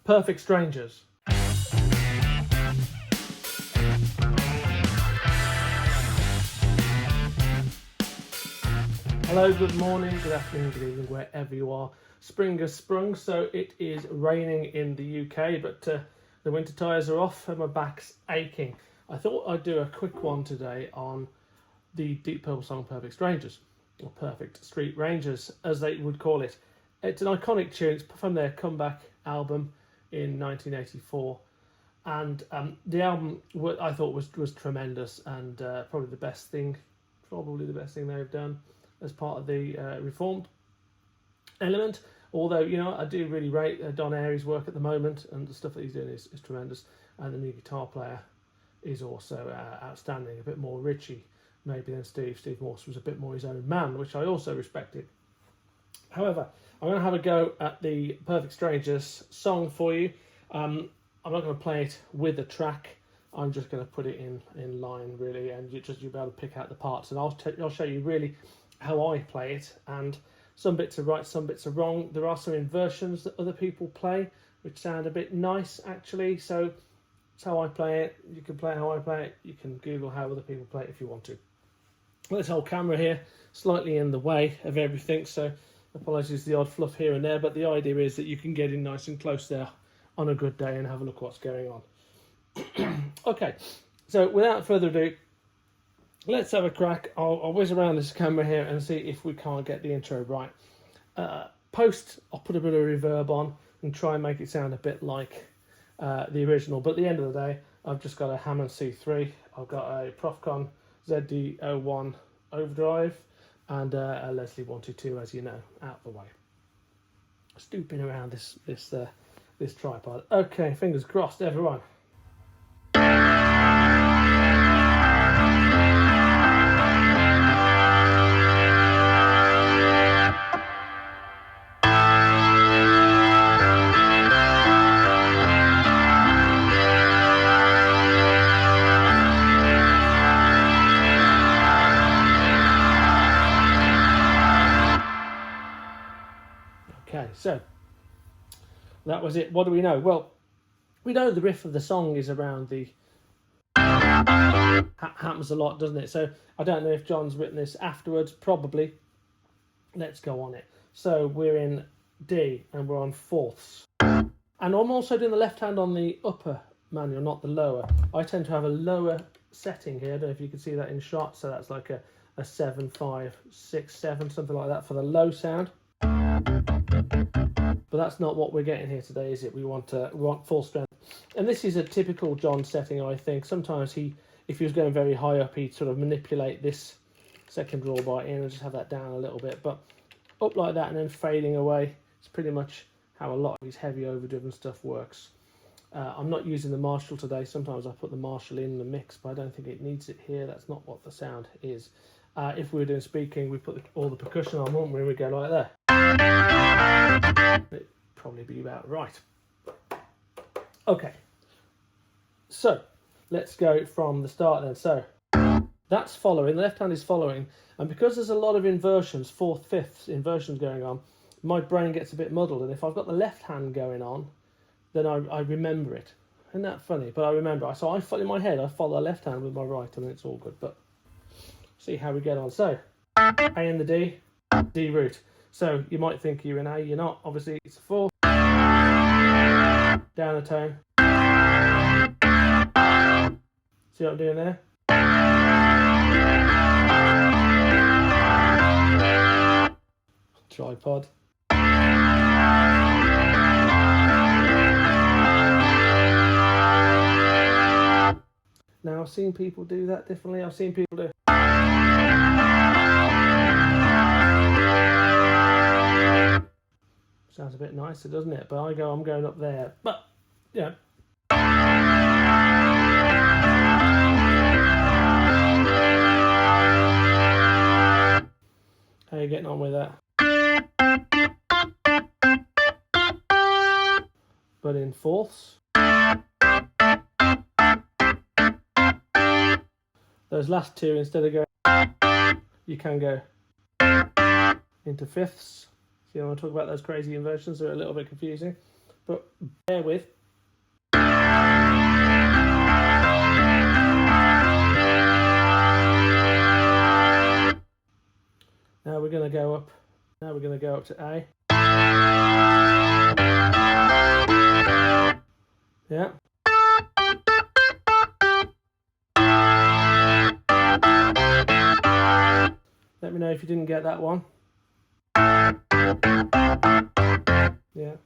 Perfect Strangers. Hello, good morning, good afternoon, good evening, wherever you are. Spring has sprung, so it is raining in the UK, but the winter tyres are off and my back's aching. I thought I'd do a quick one today on the Deep Purple song Perfect Strangers, or Perfect Street Rangers, as they would call it. It's an iconic tune. It's from their comeback album in 1984, and the album I thought was tremendous, and probably the best thing they've done as part of the Reformed element. Although, you know, I do really rate Don Airey's work at the moment, and the stuff that he's doing is tremendous, and the new guitar player is also outstanding, a bit more Richie maybe than Steve. Steve Morse was a bit more his own man, which I also respected. However, I'm going to have a go at the Perfect Strangers song for you. I'm not going to play it with a track. I'm just going to put it in line, really, and you'll be able to pick out the parts. And I'll show you really how I play it. And some bits are right, some bits are wrong. There are some inversions that other people play, which sound a bit nice, actually. So that's how I play it. You can play it how I play it. You can Google how other people play it if you want to. Well, this whole camera here, slightly in the way of everything, so apologies for the odd fluff here and there, but the idea is that you can get in nice and close there on a good day and have a look what's going on. Okay, so without further ado, let's have a crack. I'll whiz around this camera here and see if we can't get the intro right. I'll put a bit of reverb on and try and make it sound a bit like the original, but at the end of the day, I've just got a Hammond C3, I've got a Profkon ZD01 Overdrive, and a Leslie 122, as you know, out the way. Stooping around this tripod. Okay, fingers crossed, everyone. Okay, so that was it. What do we know? Well, we know the riff of the song is around the happens a lot, doesn't it? So I don't know if John's written this afterwards, probably. Let's go on it. So we're in D and we're on fourths. And I'm also doing the left hand on the upper manual, not the lower. I tend to have a lower setting here. I don't know if you can see that in shot. So that's like a 7, 5, 6, 7, something like that for the low sound. But that's not what we're getting here today, is it? We want full strength. And this is a typical John setting, I think. Sometimes if he was going very high up, he'd sort of manipulate this second draw bar in and just have that down a little bit. But up like that and then fading away, it's pretty much how a lot of his heavy overdriven stuff works. I'm not using the Marshall today. Sometimes I put the Marshall in the mix, but I don't think it needs it here. That's not what the sound is. If we were doing speaking, we put all the percussion on, wouldn't we? We go like that. It'd probably be about right. Okay, so let's go from the start then. So that's following, the left hand is following, and because there's a lot of inversions, fourth, fifths inversions going on, my brain gets a bit muddled, and if I've got the left hand going on, then I remember it. Isn't that funny? But I remember, so in my head I follow the left hand with my right, and it's all good. But see how we get on. So A in the D, D root. So you might think you're in A, you're not. Obviously it's a 4. Down a tone. See what I'm doing there? Tripod. Now I've seen people do that differently. I've seen people do. Sounds a bit nicer, doesn't it? But I'm going up there. But, yeah. How are you getting on with that? But in fourths. Those last two, instead of going, you can go into fifths. See, I want to talk about those crazy inversions, they're a little bit confusing. but bear with. Now we're going to go up. Now we're going to go up to A. Yeah. Let me know if you didn't get that one. Yeah.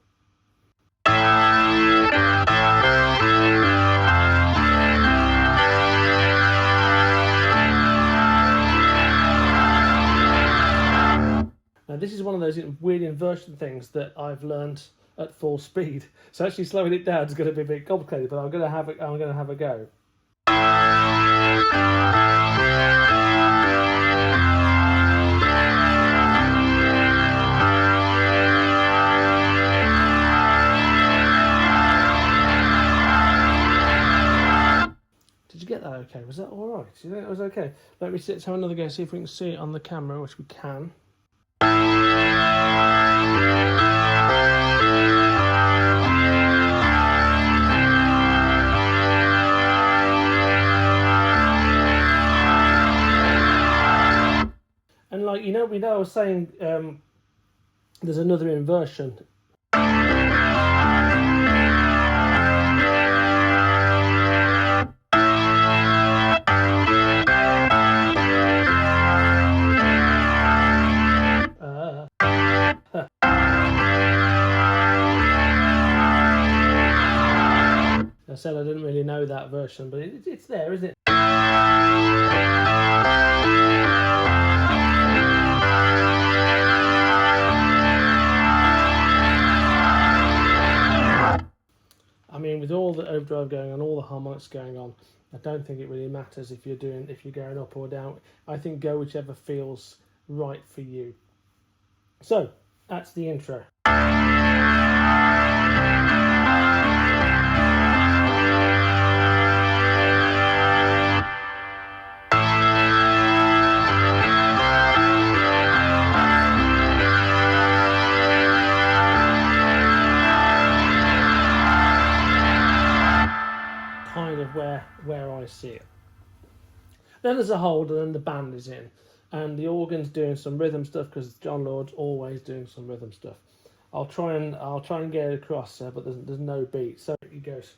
Now this is one of those weird inversion things that I've learned at full speed. So actually slowing it down is going to be a bit complicated, but I'm going to have a go. Did you get that okay? Was that all right? Do you think that was okay? Let me have another go, see if we can see it on the camera, which we can. And like, you know, I was saying there's another inversion. I said I didn't really know that version, but it's there, isn't it? I mean, with all the overdrive going on, all the harmonics going on, I don't think it really matters if you're going up or down. I think go whichever feels right for you. So that's the intro. Kind of where I see it. Then there's a hold, and then the band is in, and the organ's doing some rhythm stuff because John Lord's always doing some rhythm stuff. I'll try and get it across, but there's no beat, so it goes.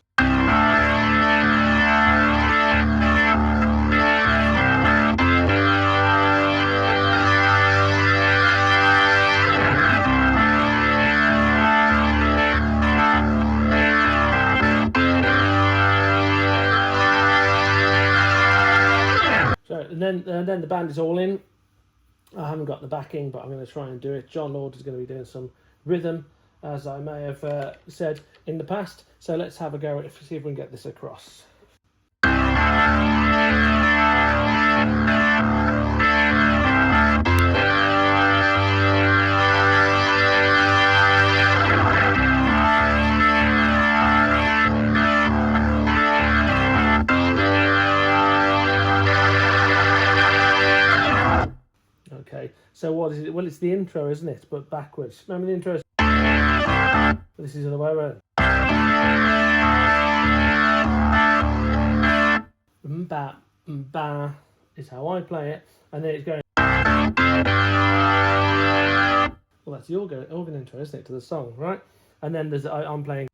And then the band is all in. I haven't got the backing, but I'm going to try and do it. John Lord is going to be doing some rhythm, as I may have said in the past. So let's have a go at it, see if we can get this across. Okay, so what is it? Well, it's the intro, isn't it? But backwards. Remember the intro? This is the other way around. Ba, ba is how I play it, and then it's going. Well, that's the organ intro, isn't it, to the song, right? And then there's I'm playing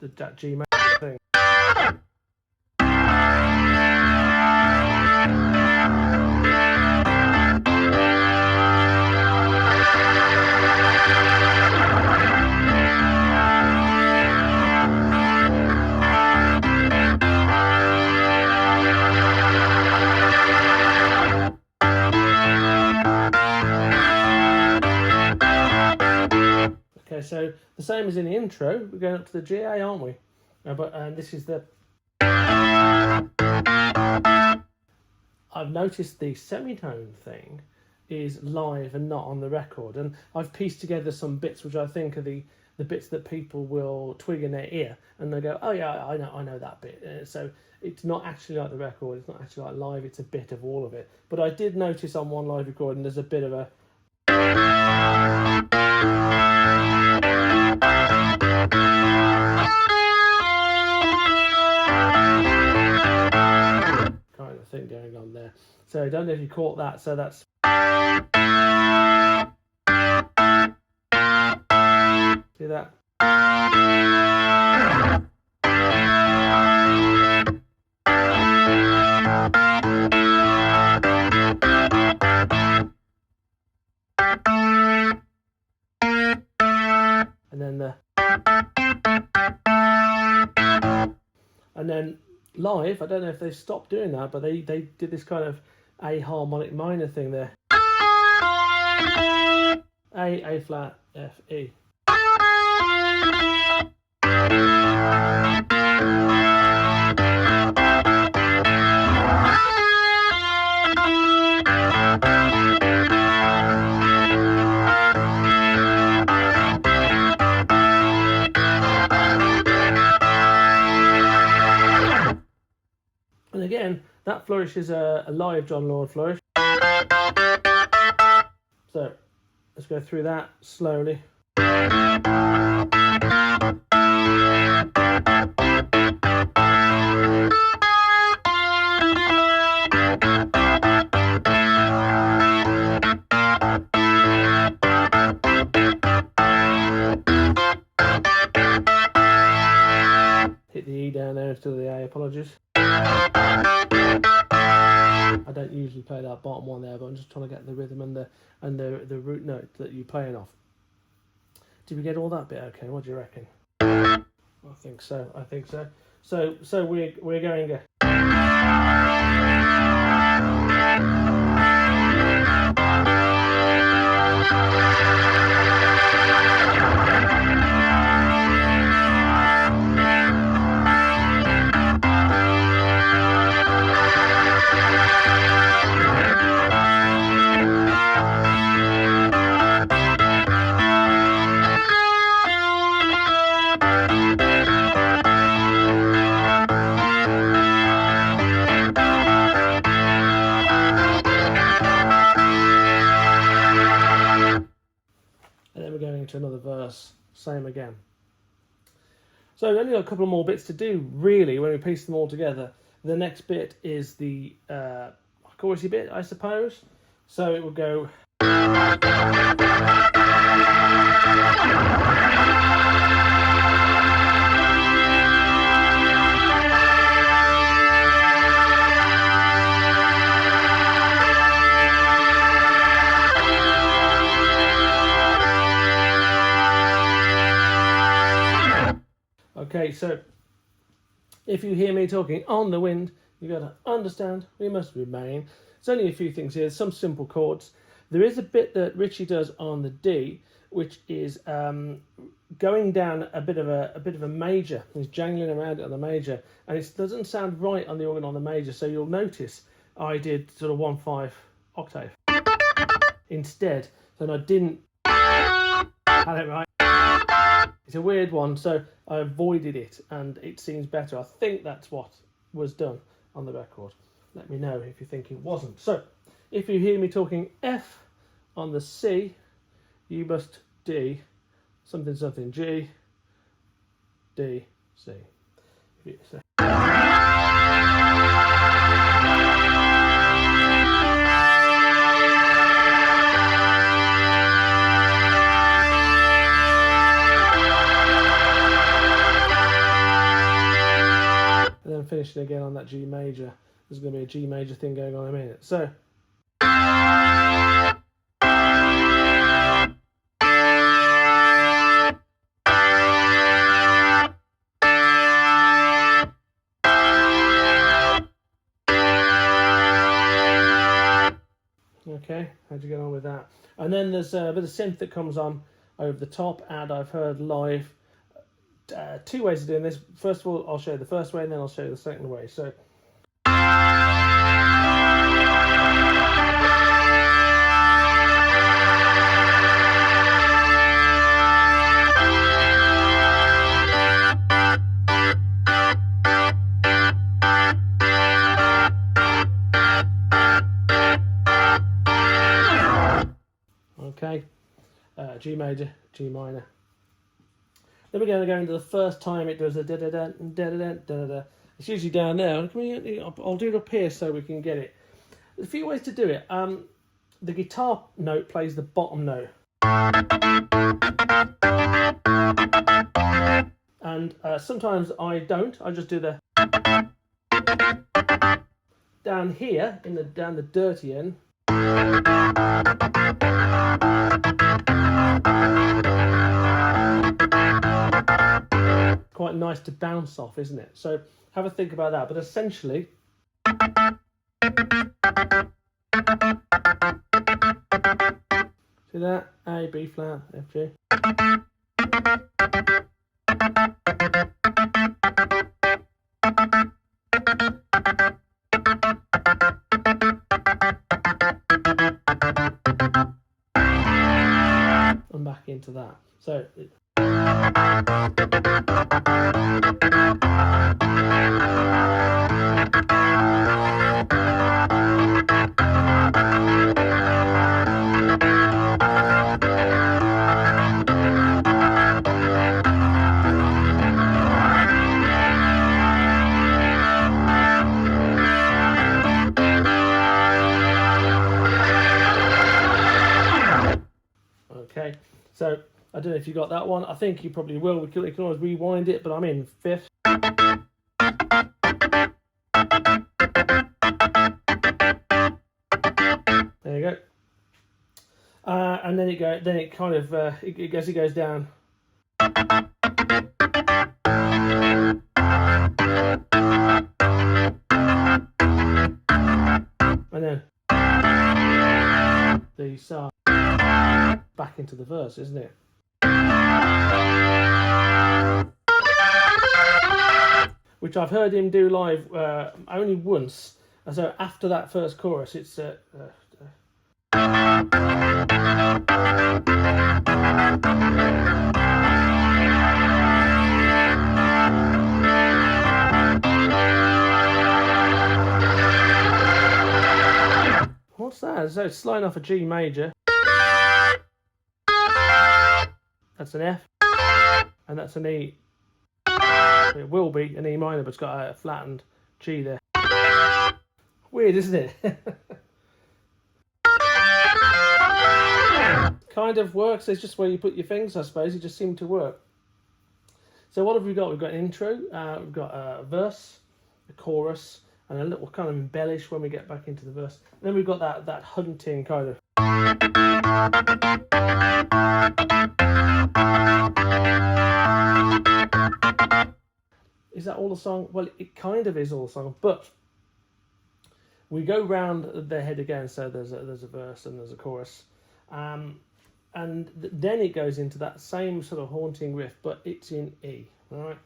that G major thing. Okay, so the same as in the intro, we're going up to the GA, aren't we? But this is the... I've noticed the semitone thing is live and not on the record, and I've pieced together some bits which I think are the bits that people will twig in their ear, and they go, oh yeah, I know that bit. So it's not actually like the record, it's not actually like live, it's a bit of all of it. But I did notice on one live recording there's a bit of a... don't know if you caught that. So that's. See that? And then the. And then live, I don't know if they stopped doing that, but they did this kind of A harmonic minor thing there. A flat, F, E. And again, that flourish is a live John Lord flourish. So let's go through that slowly. Hit the E down there instead of the A, apologies. I don't usually play that bottom one there, but I'm just trying to get the rhythm and the root note that you're playing off. Did we get all that bit okay? What do you reckon? I think so. I think so. So we're going. To another verse, same again. So only got a couple of more bits to do really when we piece them all together. The next bit is the chorusy bit, I suppose. So it will go. Okay, so if you hear me talking on the wind, you got to understand we must remain. There's only a few things here, some simple chords. There is a bit that Richie does on the D, which is going down a bit of a major. He's jangling around it on the major, and it doesn't sound right on the organ on the major. So you'll notice I did sort of 1/5 octave instead, so I didn't have it right. It's a weird one, so I avoided it, and it seems better. I think that's what was done on the record. Let me know if you think it wasn't. So, if you hear me talking F on the C, you must D, something, something, G, D, C. If you say. And then finish it again on that G major. There's going to be a G major thing going on in a minute. So. Okay, how'd you get on with that? And then there's a bit of synth that comes on over the top, and I've heard live two ways of doing this. First of all, I'll show you the first way, and then I'll show you the second way. So. Okay, G major, G minor. Then we're going to go into the first time it does a da da da da da da da da. It's usually down there. I'll do it up here so we can get it. There's a few ways to do it. The guitar note plays the bottom note. And sometimes I don't. I just do the down here in the down the dirty end. Quite nice to bounce off, isn't it? So have a think about that. But essentially, see that? A, B flat, F, G. And back into that. So okay, so I don't know if you got that one. I think you probably will. We can always rewind it, but I'm in fifth. There you go. And then it kind of it goes down. And then the side back into the verse, isn't it? Which I've heard him do live only once. So after that first chorus, it's what's that? So it's sliding off a G major. That's an F, and that's an E. It will be an E minor, but it's got a flattened G there. Weird, isn't it? Kind of works. It's just where you put your fingers, I suppose. It just seemed to work. So what have we got? We've got an intro, we've got a verse, a chorus, and a little kind of embellish when we get back into the verse. And then we've got that hunting kind of. Is that all the song? Well, it kind of is all the song, but we go round the head again. So there's a verse and there's a chorus, and then it goes into that same sort of haunting riff, but it's in E. All right.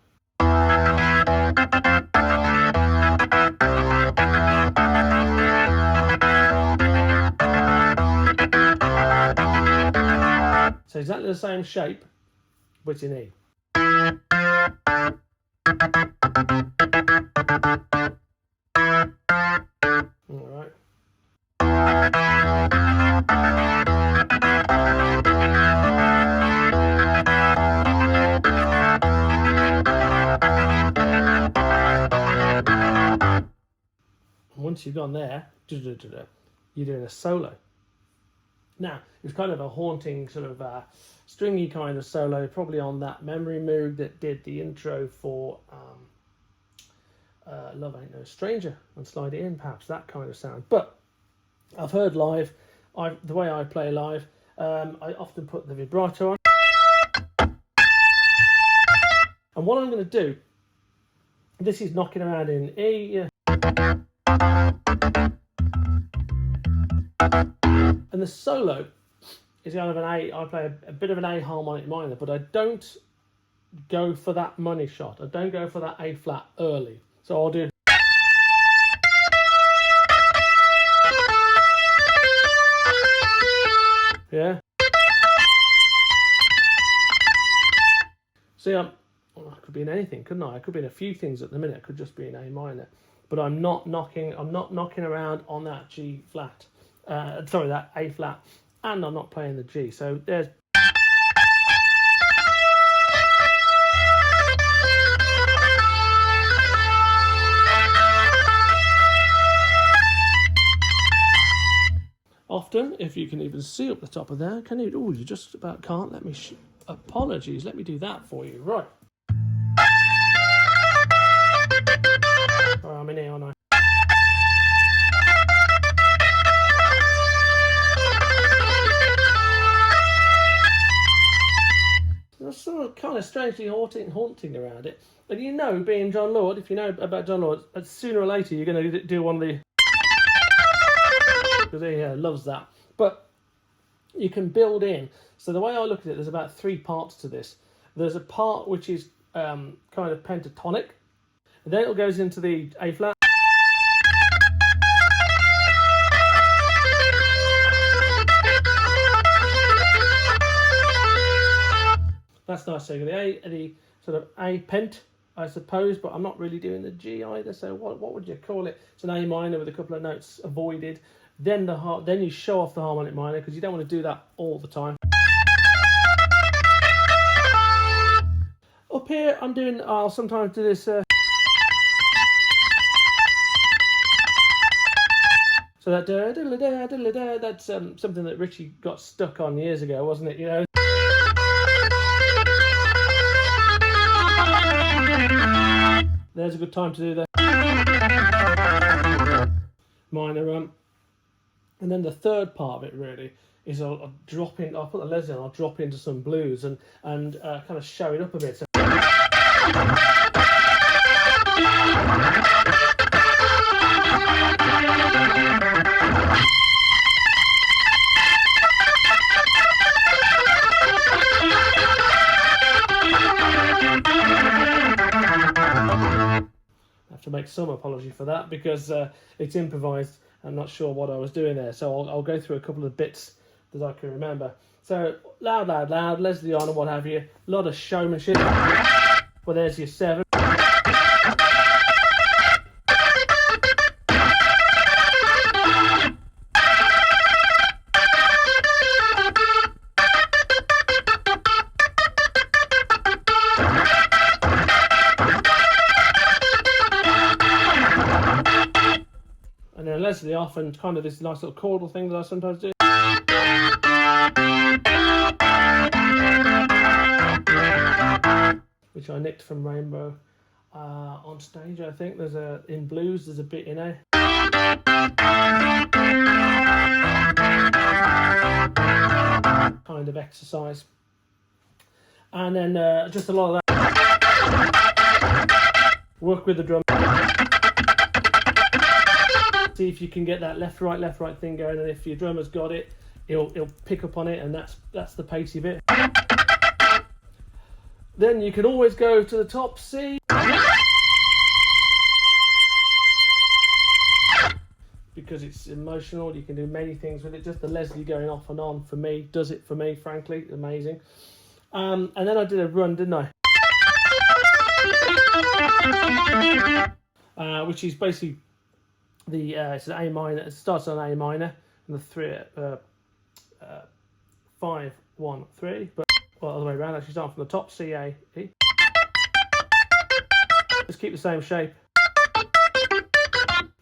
So exactly the same shape, but it's in E. All right. Once you've gone there, you're doing a solo. Now, it's kind of a haunting sort of stringy kind of solo, probably on that Memory Moog that did the intro for Love Ain't No Stranger and Slide It In, perhaps that kind of sound. But I've heard live, the way I play live, I often put the vibrato on. And what I'm going to do, this is knocking around in E. And the solo is kind of an A. I play a bit of an A harmonic minor, but I don't go for that money shot. I don't go for that A flat early. So I'll do. Yeah. See, I could be in anything, couldn't I? I could be in a few things at the minute. I could just be in A minor, but I'm not knocking around on that G flat. Sorry, that A flat, and I'm not playing the G. So there's. often, if you can even see up the top of there. Can you? Oh, you just about can't. Let me... Apologies, let me do that for you. Right. Oh, I'm in here, aren't I? There's sort of kind of strangely haunting around it. And you know, being John Lord, if you know about John Lord, sooner or later you're going to do one of the... because he loves that. But you can build in. So the way I look at it, there's about 3 parts to this. There's a part which is kind of pentatonic. And then it goes into the A flat. That's nice. So the sort of A pent, I suppose, but I'm not really doing the G either. So what would you call it? It's an A minor with a couple of notes avoided. Then then you show off the harmonic minor, because you don't want to do that all the time. Up here, I'll sometimes do this. So that that's something that Richie got stuck on years ago, wasn't it? You know. There's a good time to do the minor and then the third part of it really is I'll put the Leslie on, I'll drop into some blues and kind of show it up a bit. So I have to make some apology for that, because it's improvised. I'm not sure what I was doing there, so I'll go through a couple of bits that I can remember. So loud, Leslie on and what have you. A lot of showmanship. Well, there's your 7. And then Leslie off, and kind of this nice little chordal thing that I sometimes do. Which I nicked from Rainbow on stage, I think. In blues, there's a bit in A. Kind of exercise. And then just a lot of that. Work with the drum. See if you can get that left right thing going, and if your drummer's got it, he'll pick up on it, and that's the pacey bit. Then you can always go to the top C, because it's emotional. You can do many things with it. Just the Leslie going off and on for me does it for me, frankly. Amazing. And then I did a run, didn't I? Which is basically it's an A minor. It starts on A minor and the 5 1 3, but well, other way around. Actually, start from the top, C A E. Just keep the same shape,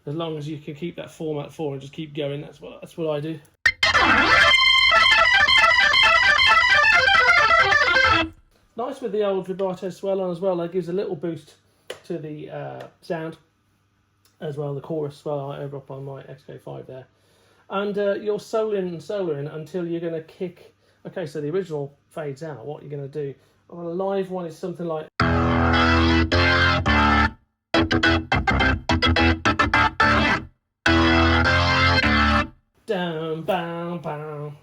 as long as you can keep that format 4 and just keep going. That's what I do. Nice with the old vibrato swell on as well. That gives a little boost to the sound as well. The chorus swell over up on my XK5 there, and you're soloing until you're going to kick. Okay, so the original fades out. What you're going to do on a live one is something like. Down, bow, bow.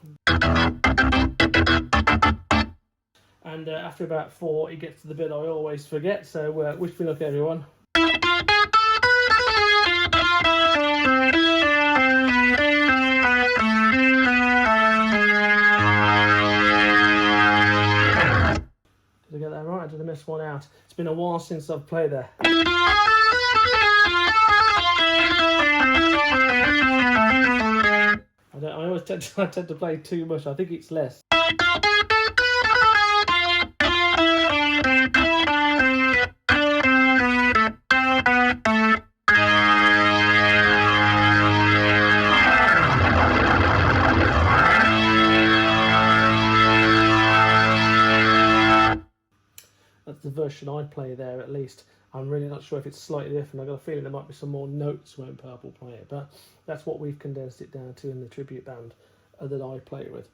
And after about 4, it gets to the bit I always forget. So wish me luck, everyone. Did I get that right, or did I miss one out? It's been a while since I've played there. I always tend to play too much. I think it's less. the version I play there at least. I'm really not sure if it's slightly different. I've got a feeling there might be some more notes when Purple play it, but that's what we've condensed it down to in the tribute band that I play with.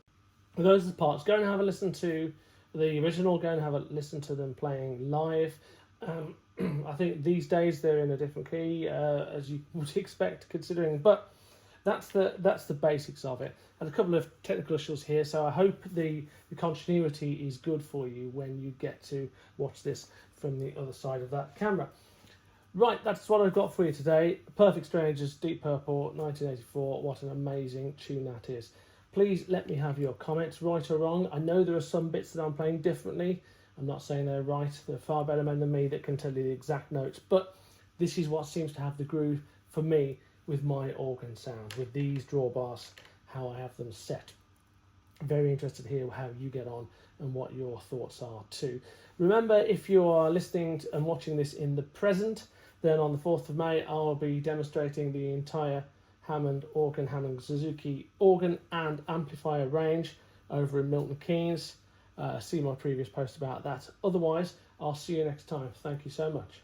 Those are the parts. Go and have a listen to the original, go and have a listen to them playing live. I think these days they're in a different key, as you would expect, considering, but that's the basics of it. And a couple of technical issues here, so I hope the continuity is good for you when you get to watch this from the other side of that camera. Right, that's what I've got for you today. Perfect Strangers, Deep Purple, 1984. What an amazing tune that is. Please let me have your comments, right or wrong. I know there are some bits that I'm playing differently. I'm not saying they're right. There are far better men than me that can tell you the exact notes, but this is what seems to have the groove for me with my organ sound, with these drawbars, how I have them set. Very interested to hear how you get on and what your thoughts are too. Remember, if you are listening and watching this in the present, then on the 4th of May I'll be demonstrating the entire Hammond organ, Hammond Suzuki organ and amplifier range over in Milton Keynes. See my previous post about that. Otherwise, I'll see you next time. Thank you so much.